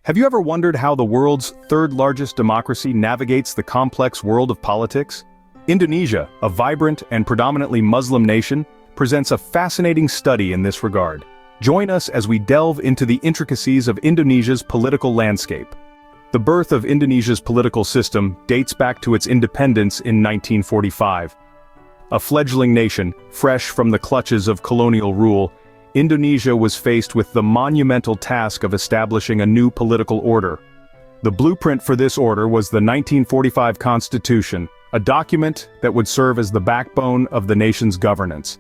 Have you ever wondered how the world's third-largest democracy navigates the complex world of politics? Indonesia, a vibrant and predominantly Muslim nation, presents a fascinating study in this regard. Join us as we delve into the intricacies of Indonesia's political landscape. The birth of Indonesia's political system dates back to its independence in 1945. A fledgling nation, fresh from the clutches of colonial rule, Indonesia was faced with the monumental task of establishing a new political order. The blueprint for this order was the 1945 Constitution, a document that would serve as the backbone of the nation's governance.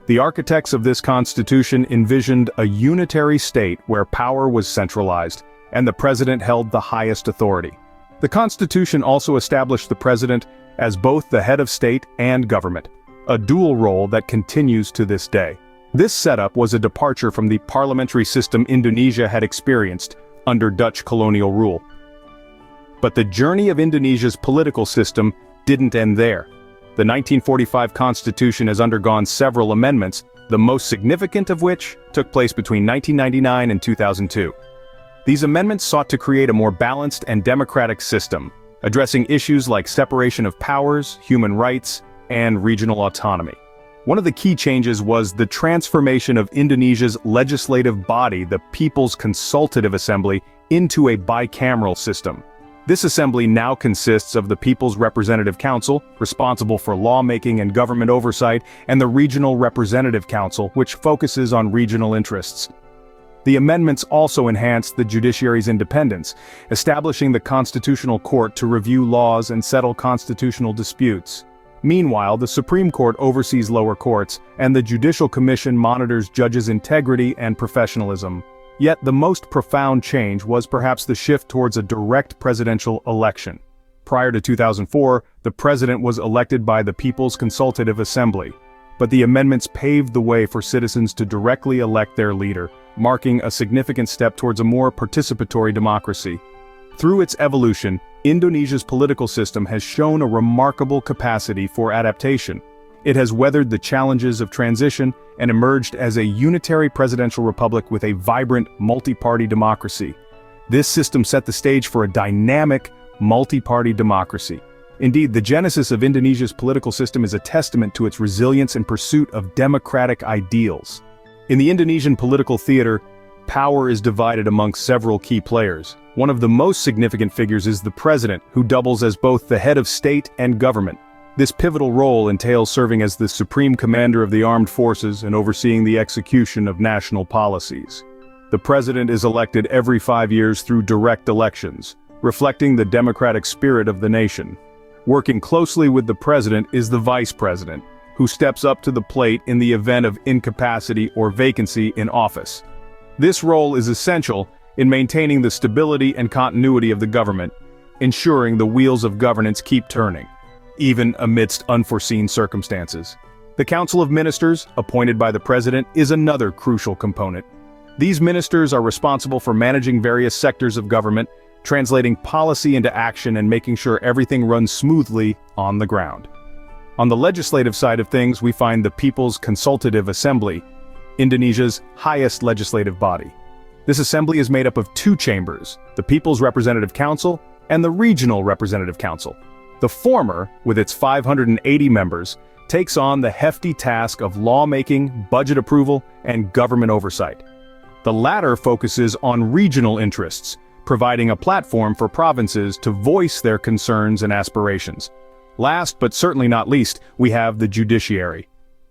The architects of this constitution envisioned a unitary state where power was centralized, and the president held the highest authority. The Constitution also established the president as both the head of state and government, a dual role that continues to this day. This setup was a departure from the parliamentary system Indonesia had experienced under Dutch colonial rule. But the journey of Indonesia's political system didn't end there. The 1945 Constitution has undergone several amendments, the most significant of which took place between 1999 and 2002. These amendments sought to create a more balanced and democratic system, addressing issues like separation of powers, human rights, and regional autonomy. One of the key changes was the transformation of Indonesia's legislative body, the People's Consultative Assembly, into a bicameral system. This assembly now consists of the People's Representative Council, responsible for lawmaking and government oversight, and the Regional Representative Council, which focuses on regional interests. The amendments also enhanced the judiciary's independence, establishing the Constitutional Court to review laws and settle constitutional disputes. Meanwhile, the Supreme Court oversees lower courts, and the Judicial Commission monitors judges' integrity and professionalism. Yet the most profound change was perhaps the shift towards a direct presidential election. Prior to 2004, the president was elected by the People's Consultative Assembly, but the amendments paved the way for citizens to directly elect their leader, marking a significant step towards a more participatory democracy. Through its evolution, Indonesia's political system has shown a remarkable capacity for adaptation. It has weathered the challenges of transition and emerged as a unitary presidential republic with a vibrant multi-party democracy. This system set the stage for a dynamic, multi-party democracy. Indeed, the genesis of Indonesia's political system is a testament to its resilience and pursuit of democratic ideals. In the Indonesian political theater, power is divided amongst several key players. One of the most significant figures is the president, who doubles as both the head of state and government. This pivotal role entails serving as the supreme commander of the armed forces and overseeing the execution of national policies. The president is elected every 5 years through direct elections, reflecting the democratic spirit of the nation. Working closely with the president is the vice president, who steps up to the plate in the event of incapacity or vacancy in office. This role is essential in maintaining the stability and continuity of the government, ensuring the wheels of governance keep turning, even amidst unforeseen circumstances. The Council of Ministers, appointed by the President, is another crucial component. These ministers are responsible for managing various sectors of government, translating policy into action and making sure everything runs smoothly on the ground. On the legislative side of things, we find the People's Consultative Assembly, Indonesia's highest legislative body. This assembly is made up of two chambers, the People's Representative Council and the Regional Representative Council. The former, with its 580 members, takes on the hefty task of lawmaking, budget approval, and government oversight. The latter focuses on regional interests, providing a platform for provinces to voice their concerns and aspirations. Last but certainly not least, we have the judiciary.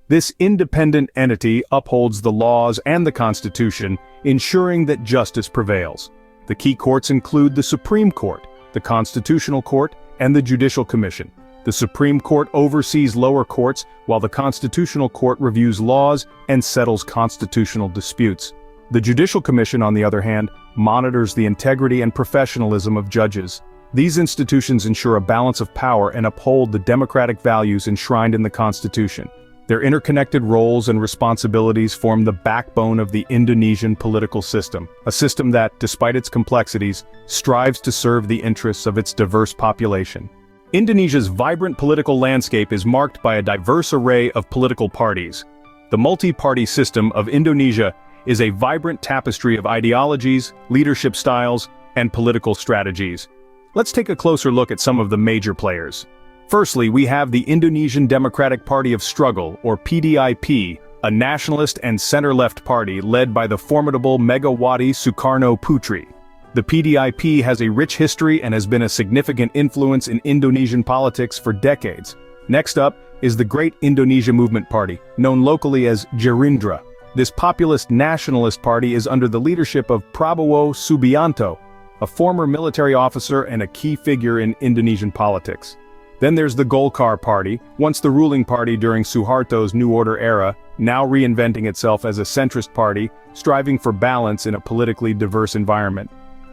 This independent entity upholds the laws and the Constitution, ensuring that justice prevails. The key courts include the Supreme Court, the Constitutional Court, and the Judicial Commission. The Supreme Court oversees lower courts, while the Constitutional Court reviews laws and settles constitutional disputes. The Judicial Commission, on the other hand, monitors the integrity and professionalism of judges. These institutions ensure a balance of power and uphold the democratic values enshrined in the Constitution. Their interconnected roles and responsibilities form the backbone of the Indonesian political system, a system that, despite its complexities, strives to serve the interests of its diverse population. Indonesia's vibrant political landscape is marked by a diverse array of political parties. The multi-party system of Indonesia is a vibrant tapestry of ideologies, leadership styles, and political strategies. Let's take a closer look at some of the major players. Firstly, we have the Indonesian Democratic Party of Struggle, or PDIP, a nationalist and center-left party led by the formidable Megawati Sukarno Putri. The PDIP has a rich history and has been a significant influence in Indonesian politics for decades. Next up is the Great Indonesia Movement Party, known locally as Gerindra. This populist nationalist party is under the leadership of Prabowo Subianto, a former military officer and a key figure in Indonesian politics. Then there's the Golkar Party, once the ruling party during Suharto's New Order era, now reinventing itself as a centrist party, striving for balance in a politically diverse environment.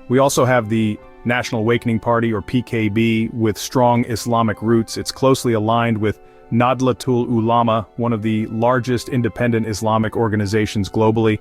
We also have the National Awakening Party, or PKB, with strong Islamic roots. It's closely aligned with Nahdlatul Ulama, one of the largest independent Islamic organizations globally.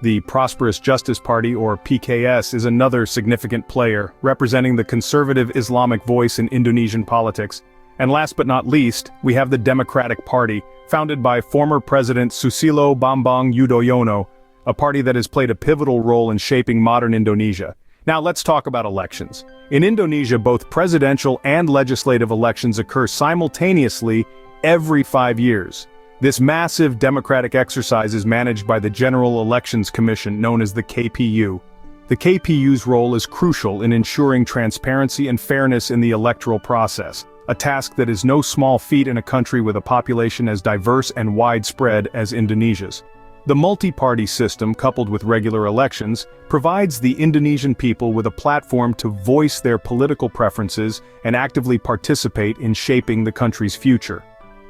The Prosperous Justice Party, or PKS, is another significant player, representing the conservative Islamic voice in Indonesian politics. And last but not least, we have the Democratic Party, founded by former President Susilo Bambang Yudhoyono, a party that has played a pivotal role in shaping modern Indonesia. Now let's talk about elections. In Indonesia, both presidential and legislative elections occur simultaneously every 5 years. This massive democratic exercise is managed by the General Elections Commission, known as the KPU. The KPU's role is crucial in ensuring transparency and fairness in the electoral process, a task that is no small feat in a country with a population as diverse and widespread as Indonesia's. The multi-party system, coupled with regular elections, provides the Indonesian people with a platform to voice their political preferences and actively participate in shaping the country's future.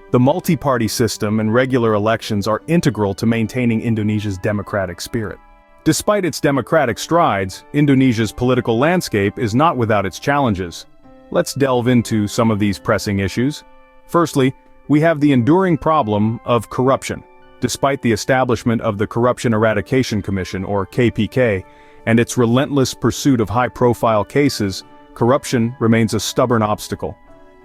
The multi-party system and regular elections are integral to maintaining Indonesia's democratic spirit. Despite its democratic strides, Indonesia's political landscape is not without its challenges. Let's delve into some of these pressing issues. Firstly, we have the enduring problem of corruption. Despite the establishment of the Corruption Eradication Commission, or KPK, and its relentless pursuit of high-profile cases, corruption remains a stubborn obstacle.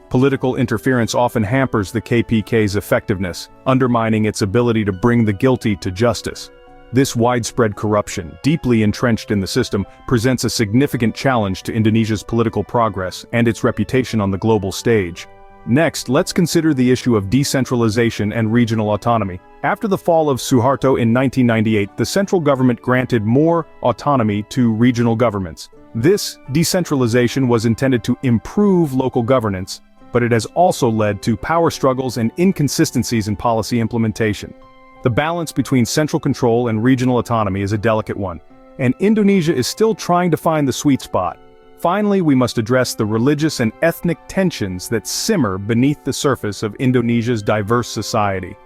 Political interference often hampers the KPK's effectiveness, undermining its ability to bring the guilty to justice. This widespread corruption, deeply entrenched in the system, presents a significant challenge to Indonesia's political progress and its reputation on the global stage. Next, let's consider the issue of decentralization and regional autonomy. After the fall of Suharto in 1998, the central government granted more autonomy to regional governments. This decentralization was intended to improve local governance, but it has also led to power struggles and inconsistencies in policy implementation. The balance between central control and regional autonomy is a delicate one, and Indonesia is still trying to find the sweet spot. Finally, we must address the religious and ethnic tensions that simmer beneath the surface of Indonesia's diverse society.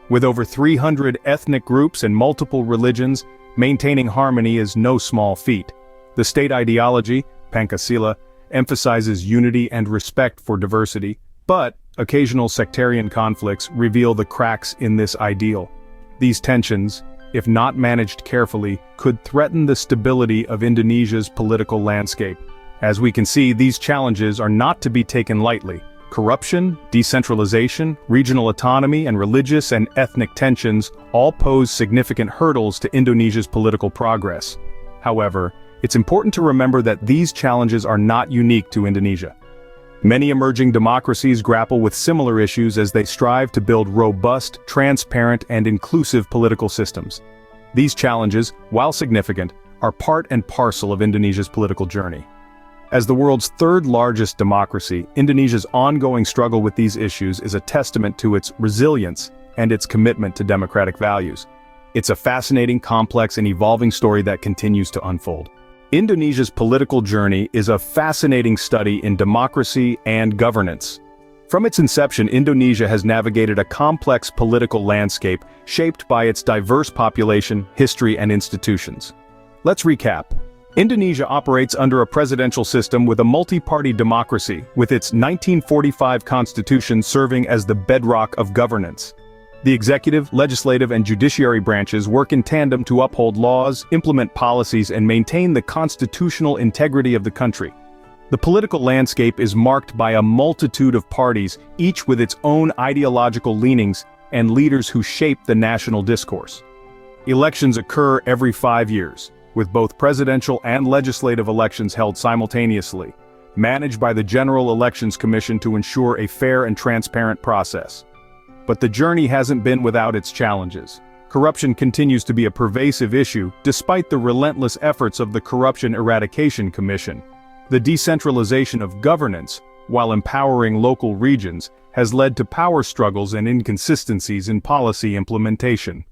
With over 300 ethnic groups and multiple religions, maintaining harmony is no small feat. The state ideology, Pancasila, emphasizes unity and respect for diversity, but occasional sectarian conflicts reveal the cracks in this ideal. These tensions, if not managed carefully, could threaten the stability of Indonesia's political landscape. As we can see, these challenges are not to be taken lightly. Corruption, decentralization, regional autonomy, and religious and ethnic tensions all pose significant hurdles to Indonesia's political progress. However, it's important to remember that these challenges are not unique to Indonesia. Many emerging democracies grapple with similar issues as they strive to build robust, transparent, and inclusive political systems. These challenges, while significant, are part and parcel of Indonesia's political journey. As the world's third-largest democracy, Indonesia's ongoing struggle with these issues is a testament to its resilience and its commitment to democratic values. It's a fascinating, complex, and evolving story that continues to unfold. Indonesia's political journey is a fascinating study in democracy and governance. From its inception, Indonesia has navigated a complex political landscape shaped by its diverse population, history, and institutions. Let's recap. Indonesia operates under a presidential system with a multi-party democracy, with its 1945 constitution serving as the bedrock of governance. The executive, legislative, and judiciary branches work in tandem to uphold laws, implement policies, and maintain the constitutional integrity of the country. The political landscape is marked by a multitude of parties, each with its own ideological leanings and leaders who shape the national discourse. Elections occur every 5 years. with both presidential and legislative elections held simultaneously, managed by the General Elections Commission to ensure a fair and transparent process. But the journey hasn't been without its challenges. Corruption continues to be a pervasive issue, despite the relentless efforts of the Corruption Eradication Commission. The decentralization of governance, while empowering local regions, has led to power struggles and inconsistencies in policy implementation.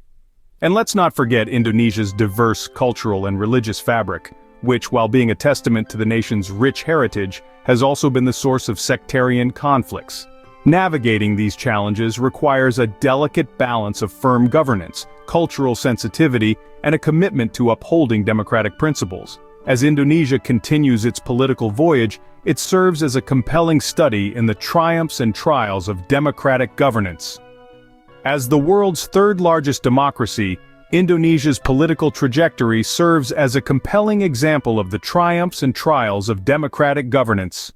And let's not forget Indonesia's diverse cultural and religious fabric, which, while being a testament to the nation's rich heritage, has also been the source of sectarian conflicts. Navigating these challenges requires a delicate balance of firm governance, cultural sensitivity, and a commitment to upholding democratic principles. As Indonesia continues its political voyage, it serves as a compelling study in the triumphs and trials of democratic governance. As the world's third-largest democracy, Indonesia's political trajectory serves as a compelling example of the triumphs and trials of democratic governance.